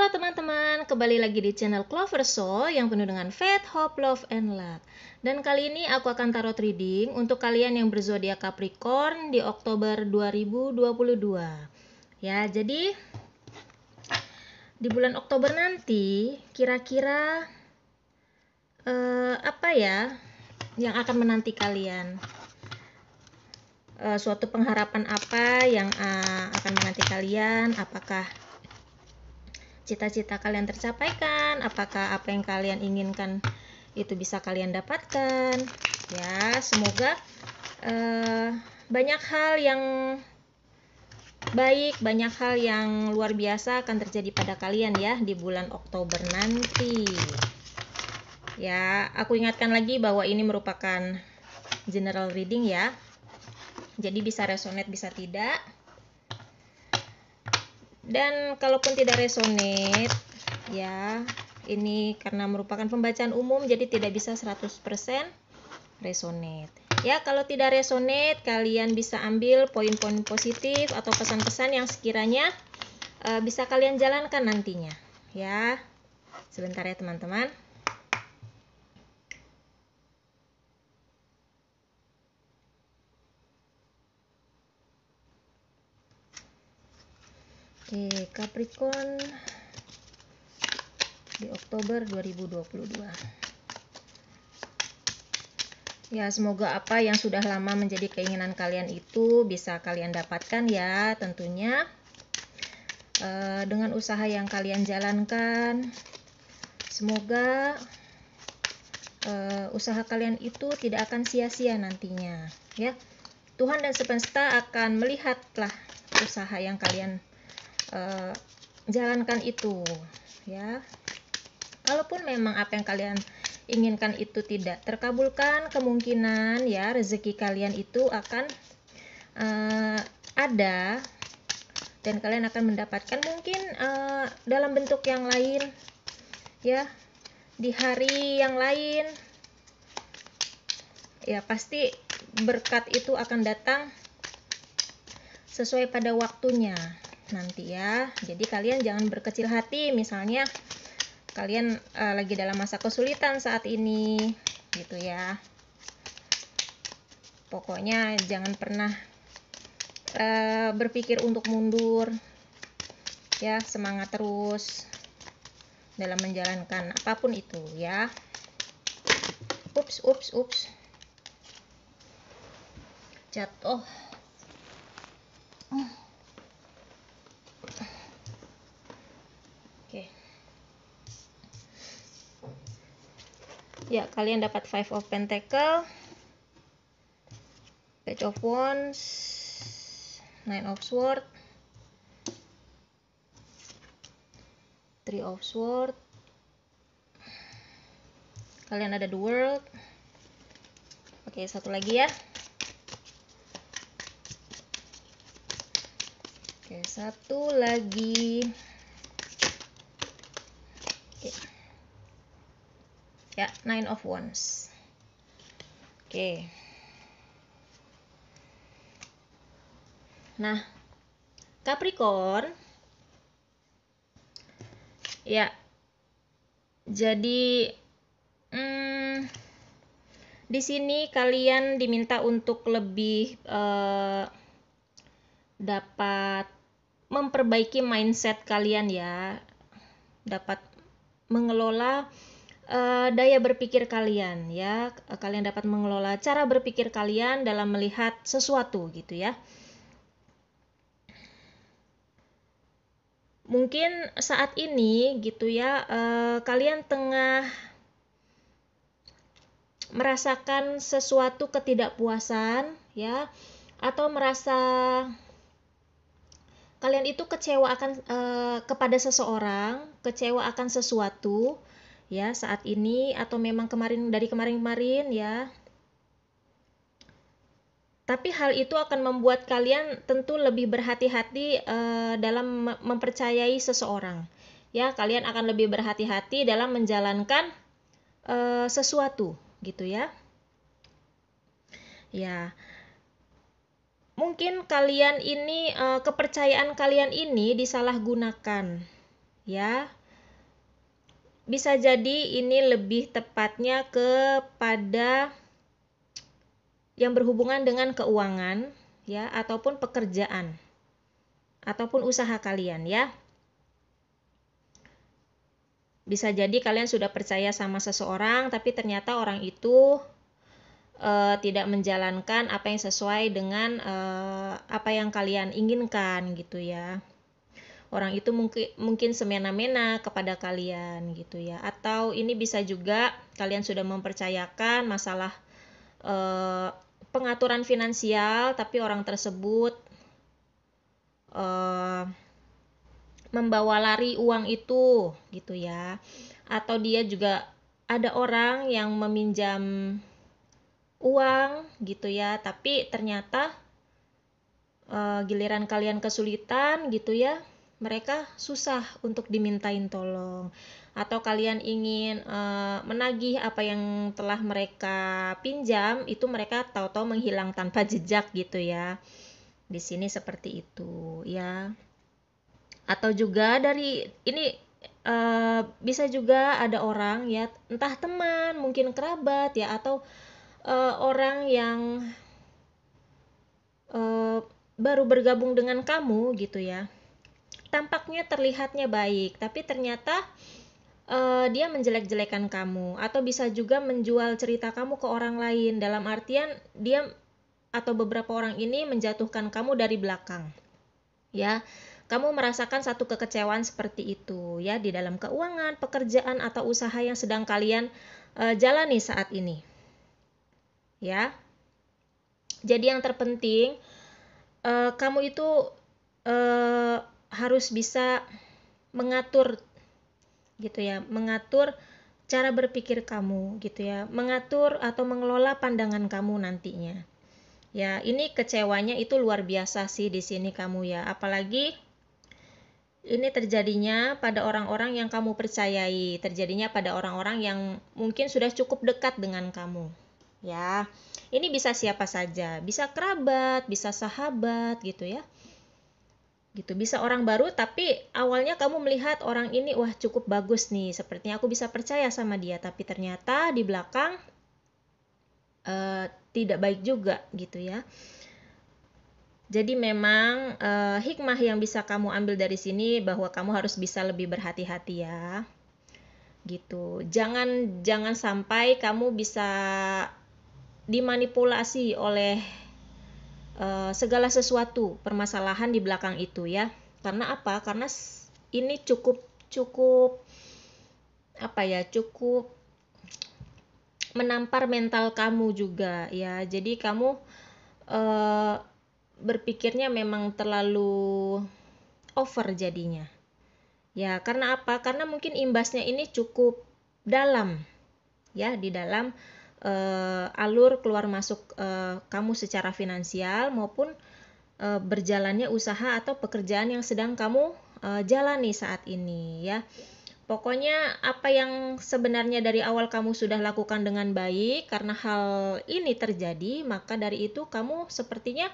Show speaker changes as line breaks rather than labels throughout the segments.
Halo teman-teman, kembali lagi di channel Clover Soul yang penuh dengan faith, hope, love, and luck. Dan kali ini aku akan tarot reading untuk kalian yang berzodiak Capricorn di Oktober 2022. Ya, jadi di bulan Oktober nanti kira-kira apa ya yang akan menanti kalian? Suatu pengharapan apa yang akan menanti kalian? Apakah cita-cita kalian tercapaikan? Apakah apa yang kalian inginkan itu bisa kalian dapatkan? Ya, semoga banyak hal yang baik, banyak hal yang luar biasa akan terjadi pada kalian ya di bulan Oktober nanti. Ya, aku ingatkan lagi bahwa ini merupakan general reading ya. Jadi bisa resonate, bisa tidak. Dan kalaupun tidak resonate, ya ini karena merupakan pembacaan umum jadi tidak bisa 100% resonate. Ya, kalau tidak resonate, kalian bisa ambil poin-poin positif atau pesan-pesan yang sekiranya bisa kalian jalankan nantinya. Ya, sebentar ya teman-teman. Oke, Capricorn di Oktober 2022. Ya, semoga apa yang sudah lama menjadi keinginan kalian itu bisa kalian dapatkan ya, tentunya dengan usaha yang kalian jalankan. Semoga usaha kalian itu tidak akan sia-sia nantinya ya. Tuhan dan semesta akan melihatlah usaha yang kalian jalankan itu ya. Kalaupun memang apa yang kalian inginkan itu tidak terkabulkan, kemungkinan ya rezeki kalian itu akan ada dan kalian akan mendapatkan mungkin dalam bentuk yang lain ya, di hari yang lain ya. Pasti berkat itu akan datang sesuai pada waktunya nanti ya. Jadi kalian jangan berkecil hati, misalnya kalian lagi dalam masa kesulitan saat ini gitu ya. Pokoknya jangan pernah berpikir untuk mundur ya, semangat terus dalam menjalankan apapun itu ya. Ups jatuh. Oke. Ya, kalian dapat 5 of Pentacle, Page of Wands, 9 of Swords, 3 of Swords. Kalian ada The World. Oke, satu lagi ya. Oke, satu lagi. Oke. Ya, 9 of Wands. Oke. Nah, Capricorn. Ya. Jadi di sini kalian diminta untuk lebih dapat memperbaiki mindset kalian ya, dapat mengelola daya berpikir kalian ya. Kalian dapat mengelola cara berpikir kalian dalam melihat sesuatu gitu ya. Mungkin saat ini gitu ya, kalian tengah merasakan sesuatu ketidakpuasan ya, atau merasa kalian itu kecewa akan kepada seseorang, kecewa akan sesuatu ya saat ini, atau memang dari kemarin ya. Tapi hal itu akan membuat kalian tentu lebih berhati-hati dalam mempercayai seseorang ya. Kalian akan lebih berhati-hati dalam menjalankan sesuatu gitu ya. Ya, mungkin kalian ini kepercayaan kalian ini disalahgunakan ya. bisa jadi ini lebih tepatnya kepada yang berhubungan dengan keuangan ya, ataupun pekerjaan ataupun usaha kalian ya. Bisa jadi kalian sudah percaya sama seseorang tapi ternyata orang itu tidak menjalankan apa yang sesuai dengan apa yang kalian inginkan gitu ya. Orang itu mungkin semena-mena kepada kalian gitu ya. Atau ini bisa juga kalian sudah mempercayakan masalah pengaturan finansial, tapi orang tersebut membawa lari uang itu gitu ya. Atau dia juga ada orang yang meminjam uang gitu ya, tapi ternyata giliran kalian kesulitan gitu ya, mereka susah untuk dimintain tolong. Atau kalian ingin menagih apa yang telah mereka pinjam, itu mereka tahu-tahu menghilang tanpa jejak gitu ya. Di sini seperti itu ya. Atau juga dari ini bisa juga ada orang ya, entah teman, mungkin kerabat ya, atau orang yang baru bergabung dengan kamu gitu ya. Tampaknya terlihatnya baik, tapi ternyata dia menjelek-jelekan kamu, atau bisa juga menjual cerita kamu ke orang lain, dalam artian dia atau beberapa orang ini menjatuhkan kamu dari belakang ya. Kamu merasakan satu kekecewaan seperti itu ya, di dalam keuangan, pekerjaan, atau usaha yang sedang kalian jalani saat ini ya. Jadi yang terpenting kamu itu harus bisa mengatur gitu ya, mengatur cara berpikir kamu gitu ya, mengatur atau mengelola pandangan kamu nantinya. Ya, ini kecewanya itu luar biasa sih di sini kamu ya, apalagi ini terjadinya pada orang-orang yang kamu percayai, terjadinya pada orang-orang yang mungkin sudah cukup dekat dengan kamu. Ya, ini bisa siapa saja, bisa kerabat, bisa sahabat gitu ya. Gitu, bisa orang baru tapi awalnya kamu melihat orang ini wah cukup bagus nih, sepertinya aku bisa percaya sama dia, tapi ternyata di belakang tidak baik juga gitu ya. Jadi memang hikmah yang bisa kamu ambil dari sini bahwa kamu harus bisa lebih berhati-hati ya. Gitu. Jangan sampai kamu bisa dimanipulasi oleh segala sesuatu permasalahan di belakang itu ya. Karena apa? Karena ini cukup apa ya, cukup menampar mental kamu juga ya. Jadi kamu berpikirnya memang terlalu over jadinya ya. Karena apa? Karena mungkin imbasnya ini cukup dalam ya, di dalam alur keluar masuk kamu secara finansial maupun berjalannya usaha atau pekerjaan yang sedang kamu jalani saat ini ya. Pokoknya apa yang sebenarnya dari awal kamu sudah lakukan dengan baik, karena hal ini terjadi, maka dari itu kamu sepertinya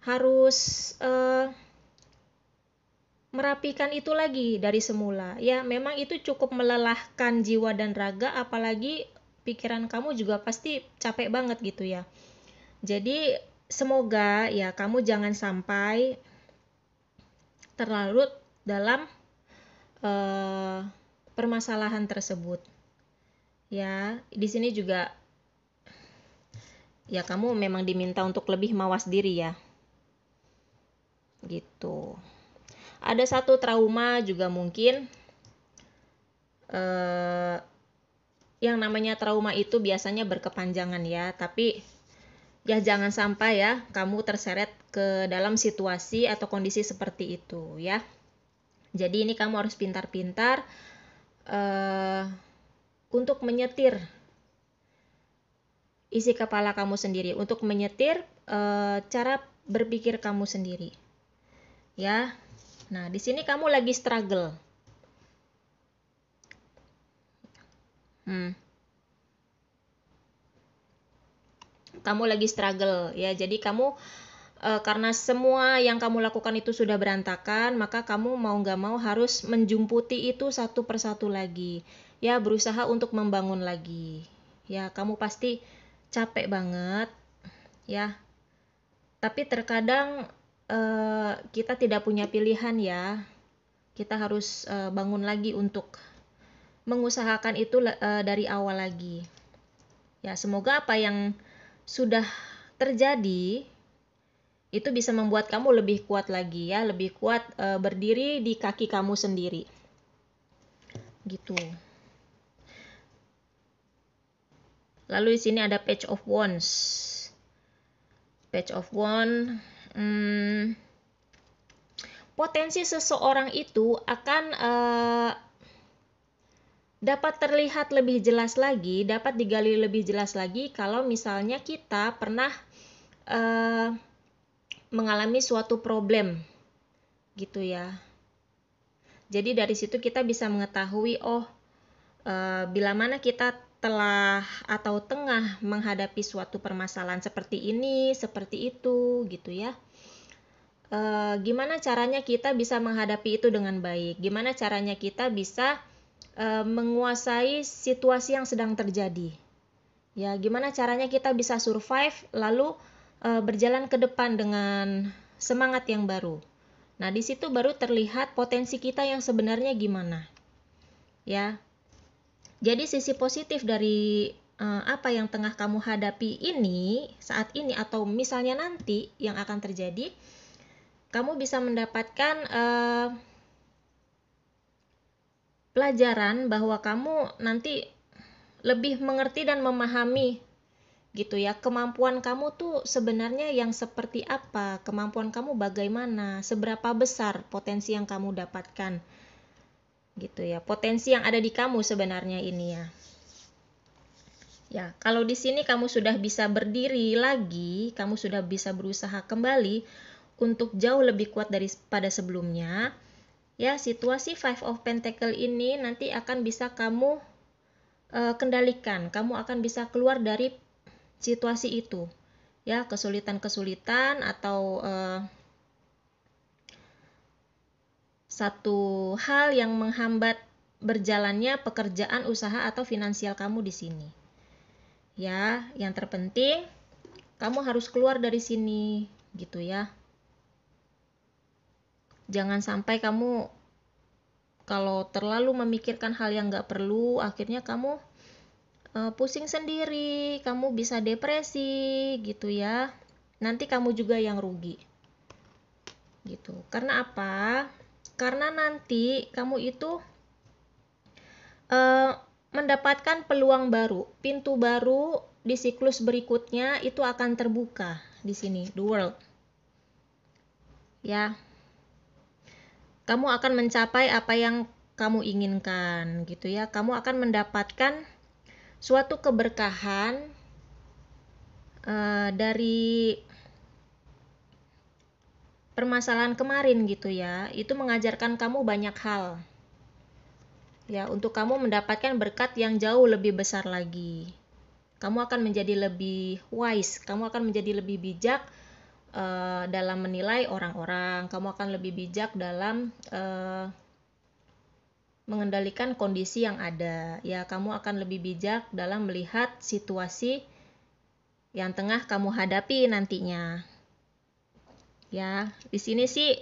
harus merapikan itu lagi dari semula ya. Memang itu cukup melelahkan jiwa dan raga, apalagi pikiran kamu juga pasti capek banget gitu ya. Jadi semoga ya kamu jangan sampai terlarut dalam permasalahan tersebut ya. Di sini juga ya kamu memang diminta untuk lebih mawas diri ya gitu. Ada satu trauma juga mungkin, yang namanya trauma itu biasanya berkepanjangan ya, tapi ya jangan sampai ya kamu terseret ke dalam situasi atau kondisi seperti itu ya. Jadi ini kamu harus pintar-pintar untuk menyetir isi kepala kamu sendiri, untuk menyetir cara berpikir kamu sendiri ya. Nah, di sini kamu lagi struggle. Kamu lagi struggle ya. Jadi kamu karena semua yang kamu lakukan itu sudah berantakan, maka kamu mau nggak mau harus menjumputi itu satu persatu lagi. Ya, berusaha untuk membangun lagi. Ya, kamu pasti capek banget, ya. Tapi terkadang kita tidak punya pilihan ya. Kita harus bangun lagi untuk mengusahakan itu dari awal lagi. Ya, semoga apa yang sudah terjadi itu bisa membuat kamu lebih kuat lagi ya, lebih kuat berdiri di kaki kamu sendiri. Gitu. Lalu di sini ada Page of Wands. Page of Wands, potensi seseorang itu akan dapat terlihat lebih jelas lagi, dapat digali lebih jelas lagi kalau misalnya kita pernah mengalami suatu problem gitu ya. Jadi dari situ kita bisa mengetahui bila mana kita telah atau tengah menghadapi suatu permasalahan seperti ini, seperti itu gitu ya. Gimana caranya kita bisa menghadapi itu dengan baik? Gimana caranya kita bisa menguasai situasi yang sedang terjadi? Ya, gimana caranya kita bisa survive lalu berjalan ke depan dengan semangat yang baru. Nah, di situ baru terlihat potensi kita yang sebenarnya gimana. Ya. Jadi sisi positif dari apa yang tengah kamu hadapi ini, saat ini atau misalnya nanti yang akan terjadi, kamu bisa mendapatkan pelajaran bahwa kamu nanti lebih mengerti dan memahami gitu ya, kemampuan kamu tuh sebenarnya yang seperti apa, kemampuan kamu bagaimana, seberapa besar potensi yang kamu dapatkan gitu ya, potensi yang ada di kamu sebenarnya ini ya. Ya, kalau di sini kamu sudah bisa berdiri lagi, kamu sudah bisa berusaha kembali untuk jauh lebih kuat daripada sebelumnya, ya situasi Five of Pentacle ini nanti akan bisa kamu kendalikan, kamu akan bisa keluar dari situasi itu ya, kesulitan-kesulitan atau satu hal yang menghambat berjalannya pekerjaan, usaha atau finansial kamu di sini ya. Yang terpenting kamu harus keluar dari sini gitu ya. Jangan sampai kamu kalau terlalu memikirkan hal yang gak perlu, akhirnya kamu pusing sendiri, kamu bisa depresi gitu ya. Nanti kamu juga yang rugi. Gitu. Karena apa? Karena nanti kamu itu mendapatkan peluang baru, pintu baru di siklus berikutnya itu akan terbuka di sini, the world. Ya. Kamu akan mencapai apa yang kamu inginkan gitu ya. Kamu akan mendapatkan suatu keberkahan dari permasalahan kemarin gitu ya. Itu mengajarkan kamu banyak hal ya, untuk kamu mendapatkan berkat yang jauh lebih besar lagi. Kamu akan menjadi lebih wise, kamu akan menjadi lebih bijak dalam menilai orang-orang. Kamu akan lebih bijak dalam mengendalikan kondisi yang ada ya. Kamu akan lebih bijak dalam melihat situasi yang tengah kamu hadapi nantinya ya. Di sini sih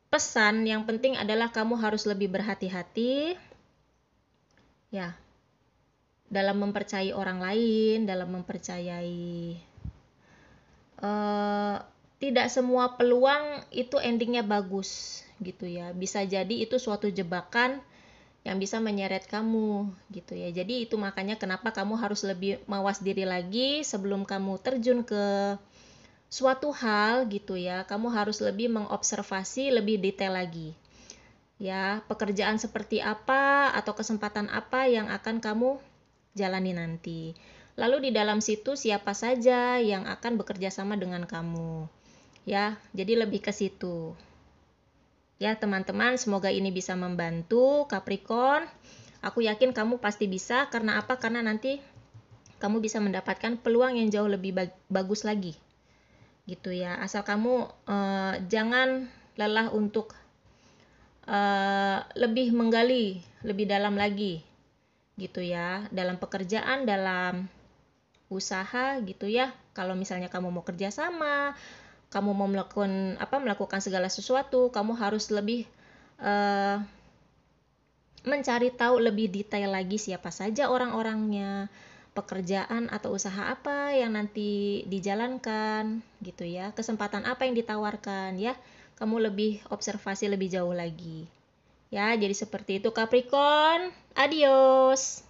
pesan yang penting adalah kamu harus lebih berhati-hati ya dalam mempercayai orang lain, dalam mempercayai tidak semua peluang itu endingnya bagus gitu ya. Bisa jadi itu suatu jebakan yang bisa menyeret kamu gitu ya. Jadi itu makanya kenapa kamu harus lebih mawas diri lagi sebelum kamu terjun ke suatu hal gitu ya. Kamu harus lebih mengobservasi lebih detail lagi ya, pekerjaan seperti apa atau kesempatan apa yang akan kamu jalani nanti. Lalu di dalam situ siapa saja yang akan bekerja sama dengan kamu ya. Jadi lebih ke situ. Ya teman-teman, semoga ini bisa membantu Capricorn. Aku yakin kamu pasti bisa. Karena apa? Karena nanti kamu bisa mendapatkan peluang yang jauh lebih bagus lagi gitu ya. Asal kamu jangan lelah untuk lebih menggali lebih dalam lagi gitu ya, dalam pekerjaan, dalam usaha gitu ya. Kalau misalnya kamu mau kerja sama, kamu mau melakukan segala sesuatu, kamu harus lebih mencari tahu lebih detail lagi siapa saja orang-orangnya, pekerjaan atau usaha apa yang nanti dijalankan gitu ya, kesempatan apa yang ditawarkan ya. Kamu lebih observasi lebih jauh lagi ya. Jadi seperti itu Capricorn. Adios.